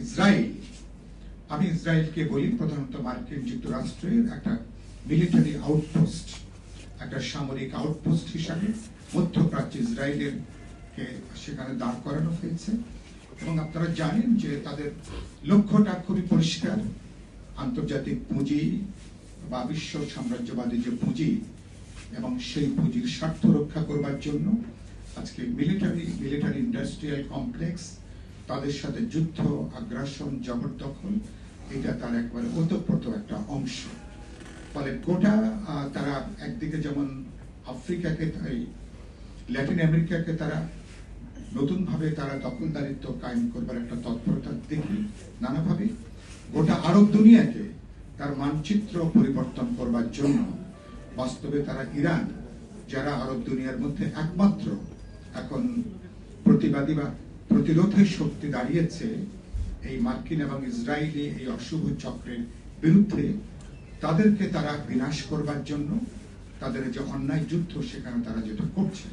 Israel, আমি ইসরায়েলকে বলি প্রধানত মার্কিন যুক্তরাষ্ট্রের একটা মিলিটারি আউটপোস্ট, একটা সামরিক আউটপোস্ট হিসাবে মধ্যপ্রাচ্য ইসরায়েলের কে সেখানে দাঁড় করানো হয়েছে। এবং আপনারা জানেন যে তাদের লক্ষ্যটা খুবই পরিষ্কার, আন্তর্জাতিক পুঁজি বা বিশ্ব সাম্রাজ্যবাদী যে পুঁজি এবং সেই পুঁজির স্বার্থ রক্ষা করবার জন্য আজকে মিলিটারি ইন্ডাস্ট্রিয়াল কমপ্লেক্স, তাদের সাথে যুদ্ধ, আগ্রাসন, জবরদখল, এটা তার একবারে ওতপ্রোত একটা অংশ। ফলে গোটা তারা একদিকে যেমন আফ্রিকাকে, ল্যাটিন আমেরিকাকে তারা নতুন ভাবে তারা দখলদারিত্ব কায়েম করবার একটা তৎপরতা দেখি নানাভাবে, গোটা আরব দুনিয়াকে তার মানচিত্র পরিবর্তন করবার জন্য বাস্তবে তারা ইরান, যারা আরব দুনিয়ার মধ্যে একমাত্র এখন প্রতিবাদী বা প্রতিরোধের শক্তি দাঁড়িয়েছে এই মার্কিন এবং ইসরায়েলি এই অশুভ চক্রের বিরুদ্ধে, তাদেরকে তারা বিনাশ করবার জন্য তাদের যে অন্যায় যুদ্ধ সেখানে তারা যেটা করছে।